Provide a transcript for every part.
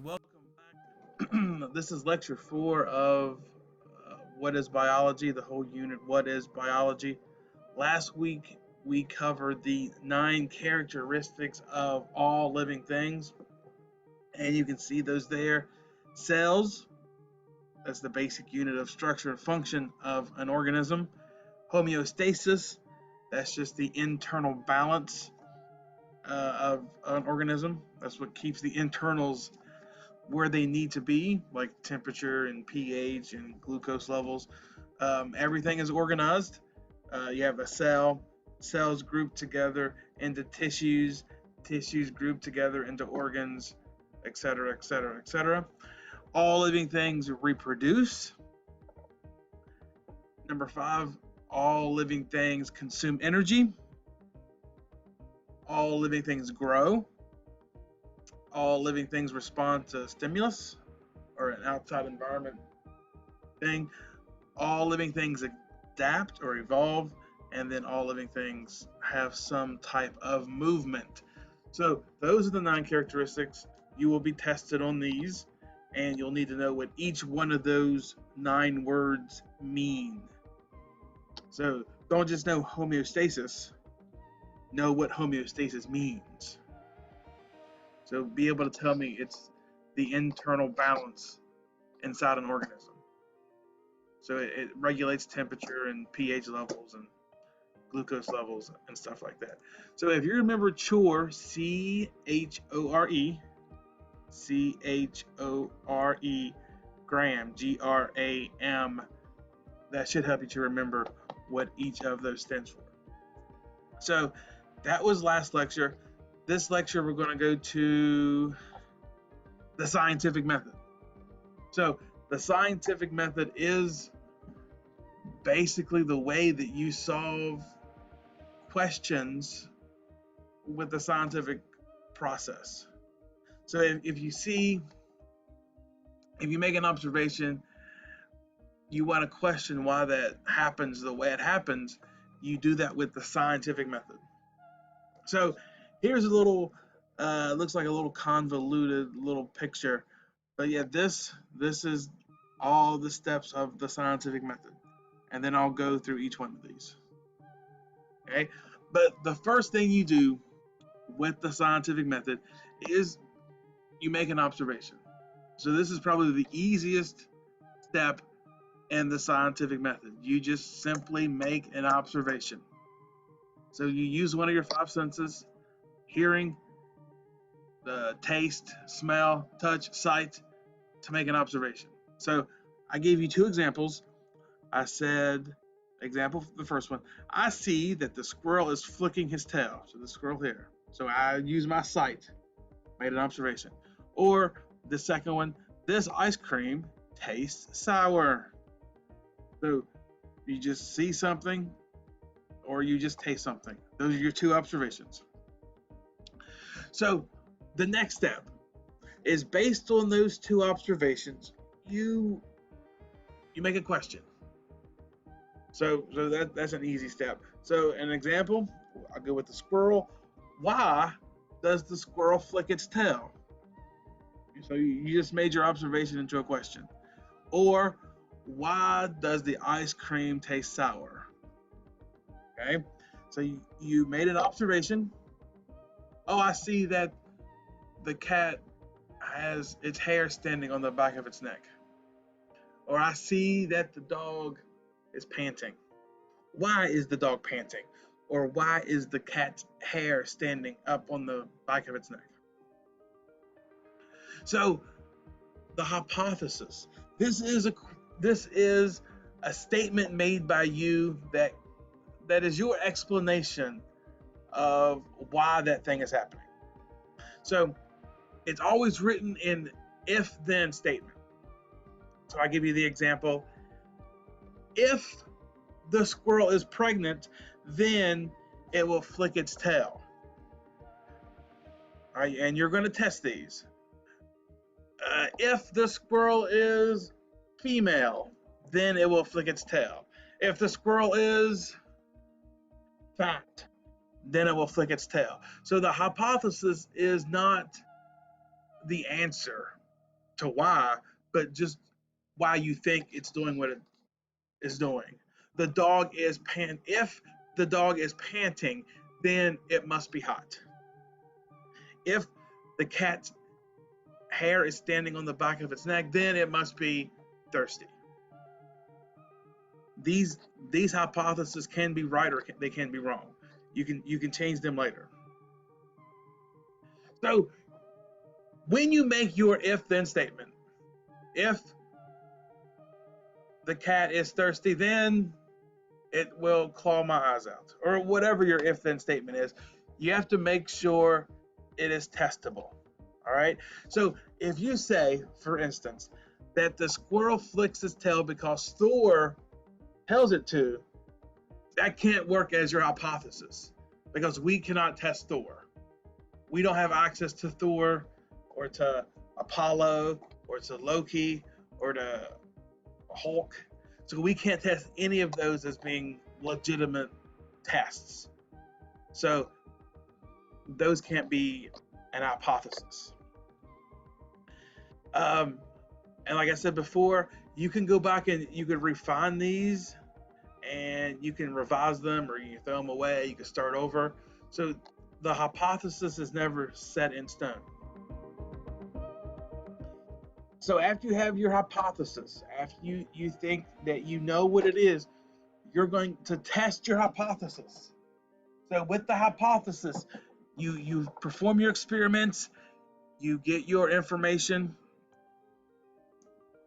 welcome back. This is lecture 4 of What is Biology, the whole unit, What is Biology. Last week we covered the 9 characteristics of all living things, and you can see those there. Cells, that's the basic unit of structure and function of an organism. Homeostasis, that's just the internal balance of an organism. That's what keeps the internals where they need to be, like temperature and pH and glucose levels. Everything is organized. You have a cell, cells grouped together into tissues, tissues grouped together into organs, etc., etc., etc. All living things reproduce. Number 5, all living things consume energy. All living things grow. All living things respond to stimulus or an outside environment thing. All living things adapt or evolve, and then all living things have some type of movement. So those are the 9 characteristics. You will be tested on these, and you'll need to know what each one of those 9 words mean. So don't just know homeostasis, know what homeostasis means. So be able to tell me it's the internal balance inside an organism. So it regulates temperature and pH levels and glucose levels and stuff like that. So if you remember chore, CHORE, CHORE, gram, GRAM, that should help you to remember what each of those stands for. So that was last lecture. This lecture we're going to go to the scientific method. So the scientific method is basically the way that you solve questions with the scientific process. So if you make an observation, you want to question why that happens the way it happens, you do that with the scientific method. So here's a little, looks like a little convoluted little picture, but yeah, this is all the steps of the scientific method, and then I'll go through each one of these. Okay, but the first thing you do with the scientific method is you make an observation. So this is probably the easiest step in the scientific method. You just simply make an observation. So you use one of your 5 senses: hearing, taste, smell, touch, sight, to make an observation. So I gave you 2 examples. I said, example, the first one, I see that the squirrel is flicking his tail. So the squirrel here. So I use my sight, made an observation. Or the second one, this ice cream tastes sour. So you just see something or you just taste something. Those are your 2 observations. So the next step is, based on those 2 observations, you make a question. So that's an easy step. So an example, I'll go with the squirrel. Why does the squirrel flick its tail? So you just made your observation into a question. Or, why does the ice cream taste sour? Okay, so you made an observation. Oh, I see that the cat has its hair standing on the back of its neck. Or I see that the dog is panting. Why is the dog panting? Or why is the cat's hair standing up on the back of its neck? So the hypothesis. This is a statement made by you that is your explanation of why that thing is happening. So it's always written in if-then statement. So I give you the example. If the squirrel is pregnant, then it will flick its tail. All right, and you're going to test these. If the squirrel is female, then it will flick its tail. If the squirrel is fat, then it will flick its tail. So the hypothesis is not the answer. to why, but just why you think it's doing what it is doing. The dog is if the dog is panting, then it must be hot. If the cat's hair is standing on the back of its neck, then it must be thirsty. These hypotheses can be right or they can be wrong. You can change them later. So when you make your if-then statement, if the cat is thirsty, then it will claw my eyes out, or whatever your if-then statement is. You have to make sure it is testable. All right. So if you say, for instance, that the squirrel flicks its tail because Thor tells it to, that can't work as your hypothesis because we cannot test Thor. We don't have access to Thor or to Apollo or to Loki or to Hulk. So we can't test any of those as being legitimate tests. So those can't be an hypothesis. And like I said before, you can go back and you can refine these and you can revise them or you can throw them away, you can start over. So the hypothesis is never set in stone. So after you have your hypothesis, after you think that you know what it is, you're going to test your hypothesis. So with the hypothesis, you perform your experiments, you get your information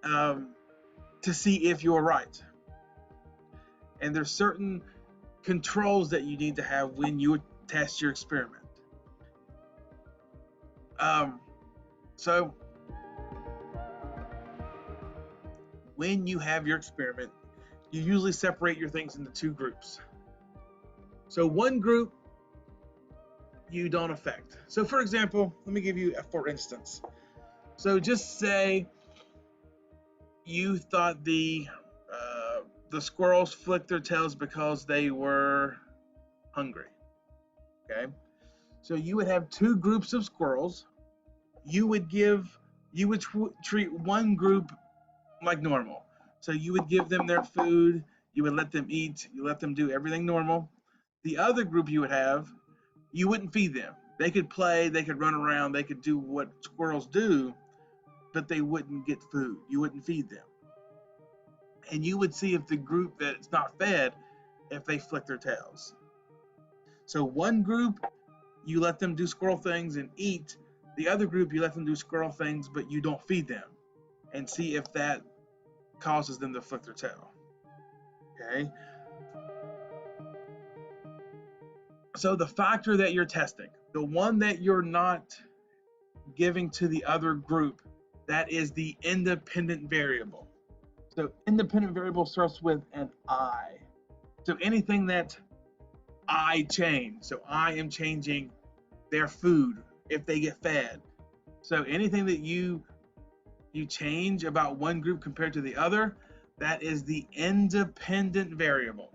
to see if you're right. And there's certain controls that you need to have when you test your experiment. So when you have your experiment, you usually separate your things into two groups. So one group you don't affect. So for example, let me give you a for instance. So just say you thought the squirrels flicked their tails because they were hungry. Okay, so you would have two groups of squirrels. You would treat one group like normal. So you would give them their food, you would let them eat, you let them do everything normal. The other group you would have, you wouldn't feed them. They could play, they could run around, they could do what squirrels do, but they wouldn't get food. You wouldn't feed them. And you would see if the group that's not fed, if they flick their tails. So one group, you let them do squirrel things and eat. The other group, you let them do squirrel things, but you don't feed them. And see if that causes them to flick their tail. Okay? So the factor that you're testing, the one that you're not giving to the other group, that is the independent variable. So independent variable starts with an I. So anything that I change. So I am changing their food if they get fed. So anything that you change about one group compared to the other, that is the independent variable.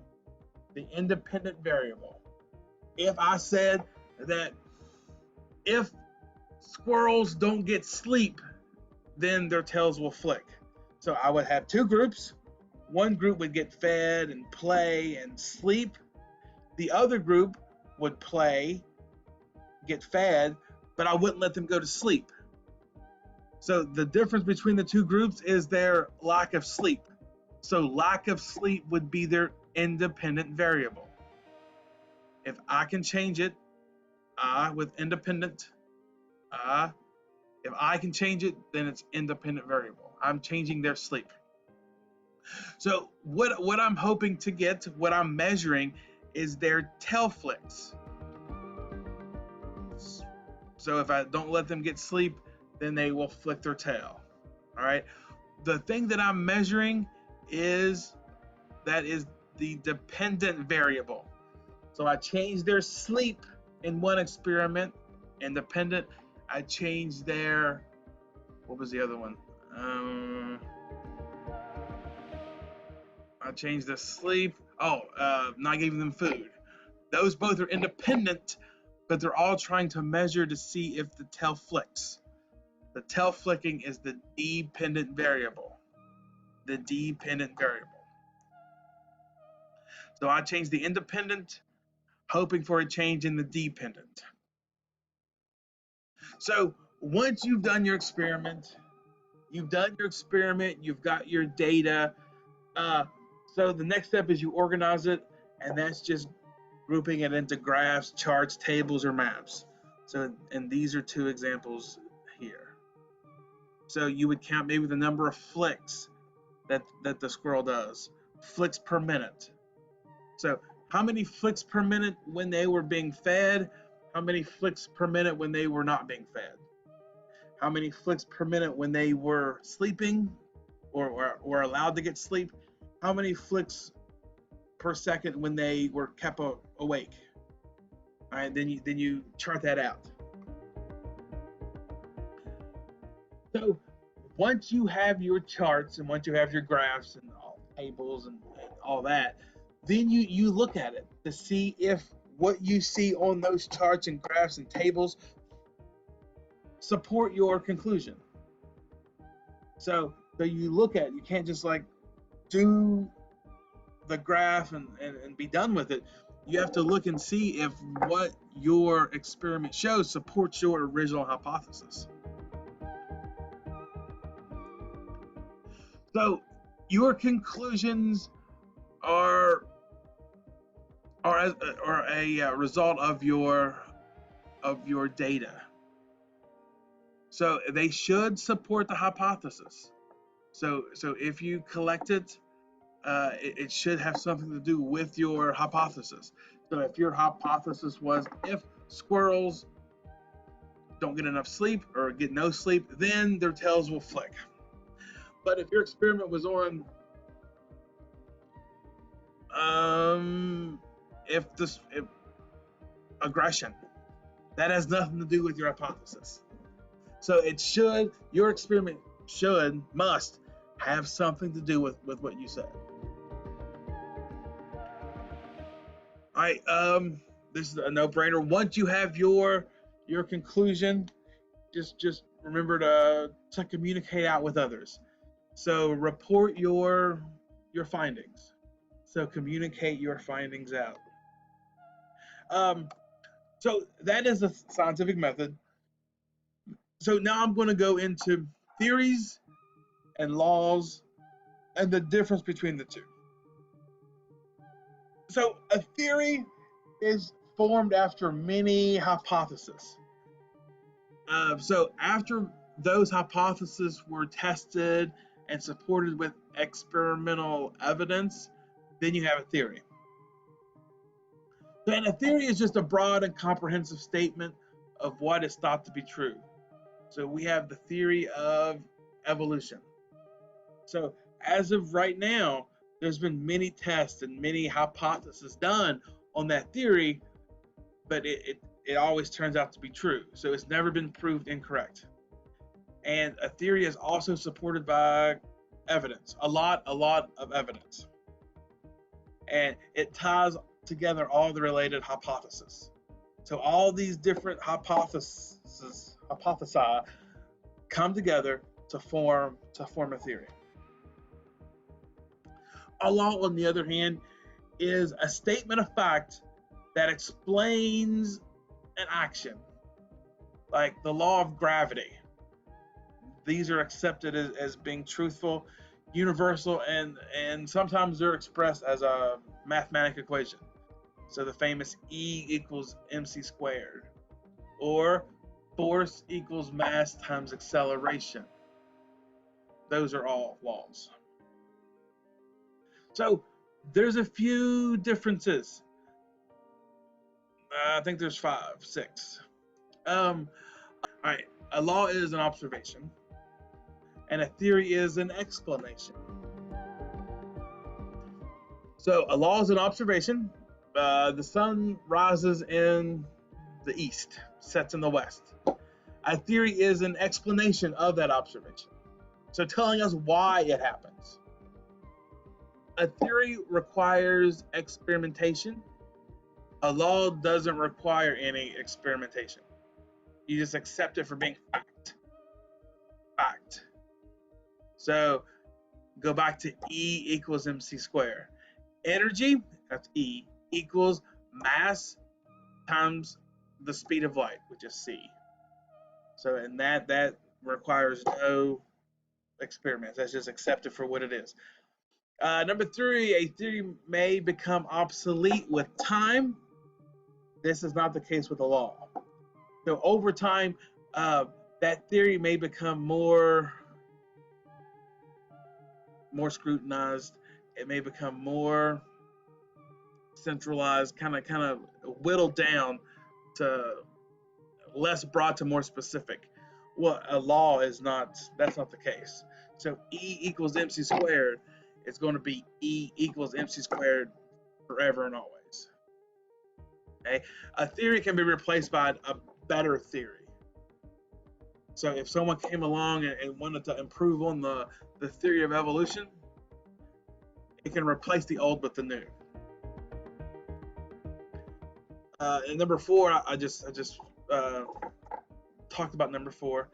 The independent variable. If I said that if squirrels don't get sleep, then their tails will flick. So I would have two groups. One group would get fed and play and sleep. The other group would play, get fed, but I wouldn't let them go to sleep. So the difference between the two groups is their lack of sleep. So lack of sleep would be their independent variable. If I can change it, I with independent, if I can change it, then it's independent variable. I'm changing their sleep. So what I'm hoping to get, what I'm measuring, is their tail flicks. So if I don't let them get sleep, then they will flick their tail. All right. The thing that I'm measuring is the dependent variable. So I changed their sleep in one experiment, independent. I changed their, what was the other one? I changed the sleep. Not giving them food. Those both are independent, but they're all trying to measure to see if the tail flicks. The tail flicking is the dependent variable. The dependent variable. So I changed the independent, hoping for a change in the dependent. So once you've done your experiment, you've got your data. So the next step is you organize it, and that's just grouping it into graphs, charts, tables, or maps. So, and these are two examples here. So you would count maybe the number of flicks that the squirrel does, flicks per minute. So how many flicks per minute when they were being fed? How many flicks per minute when they were not being fed? How many flicks per minute when they were sleeping or allowed to get sleep? How many flicks per second when they were kept awake? All right, then you chart that out. So once you have your charts and once you have your graphs and all tables and all that, then you look at it to see if what you see on those charts and graphs and tables support your conclusion. So you look at it, you can't just like do the graph and be done with it. You have to look and see if what your experiment shows supports your original hypothesis. So your conclusions are a result of your data. So they should support the hypothesis. So if you collect it, it should have something to do with your hypothesis. So if your hypothesis was if squirrels don't get enough sleep or get no sleep, then their tails will flick. But if your experiment was on if aggression, that has nothing to do with your hypothesis. So your experiment must have something to do with what you said. All right, this is a no-brainer. Once you have your conclusion, just remember to communicate out with others. So report your findings. So communicate your findings out. So that is a scientific method. So now I'm going to go into theories and laws and the difference between the two. So a theory is formed after many hypotheses. So after those hypotheses were tested and supported with experimental evidence, then you have a theory. And a theory is just a broad and comprehensive statement of what is thought to be true. So we have the theory of evolution. So as of right now, there's been many tests and many hypotheses done on that theory, but it always turns out to be true. So it's never been proved incorrect. And a theory is also supported by evidence, a lot of evidence. And it ties together all the related hypotheses. So all these different hypotheses come together to form a theory. A law, on the other hand, is a statement of fact that explains an action, like the law of gravity. These are accepted as being truthful, universal, and sometimes they're expressed as a mathematical equation. So the famous E equals mc squared, or force equals mass times acceleration. Those are all laws. So there's a few differences. I think there's 5, 6. All right, a law is an observation, and a theory is an explanation. So a law is an observation. The sun rises in the east, sets in the west. A theory is an explanation of that observation, so telling us why it happens. A theory requires experimentation. A law doesn't require any experimentation. You just accept it for being fact. So go back to E equals mc squared. Energy, that's E, equals mass times the speed of light, which is c. So, and that requires no experiments. That's just accepted for what it is. Number 3, a theory may become obsolete with time. This is not the case with a law. So over time, that theory may become more scrutinized. It may become more centralized, kind of whittled down to less broad to more specific. Well, a law is not. That's not the case. So E equals mc squared is going to be E equals mc squared forever and always. Okay, a theory can be replaced by a better theory. So if someone came along and wanted to improve on the theory of evolution, it can replace the old with the new. And number 4, I just talked about number 4.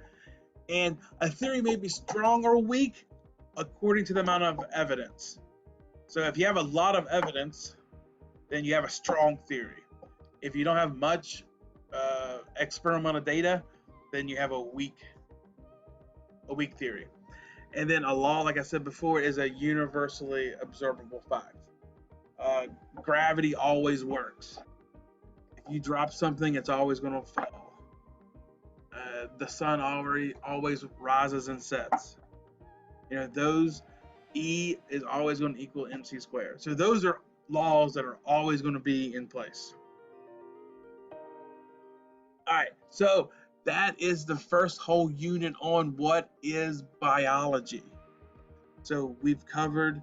And a theory may be strong or weak according to the amount of evidence. So if you have a lot of evidence, then you have a strong theory. If you don't have much experimental data, then you have a weak theory. And then a law, like I said before, is a universally observable fact. Gravity always works. If you drop something, it's always going to fall. The sun always rises and sets. You know, those E is always going to equal mc squared. So those are laws that are always going to be in place. All right, so that is the first whole unit on what is biology. So we've covered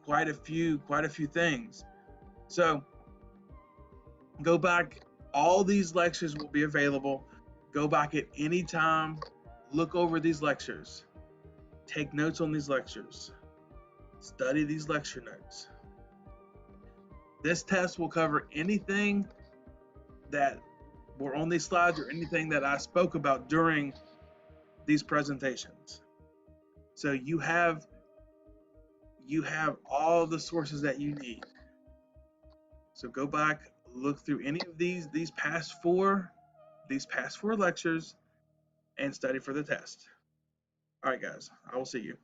quite a few things. So go back. All these lectures will be available. Go back at any time. Look over these lectures. Take notes on these lectures. Study these lecture notes. This test will cover anything that were on these slides or anything that I spoke about during these presentations. So you have all the sources that you need. So go back, look through any of these past four lectures and study for the test. All right, guys, I will see you.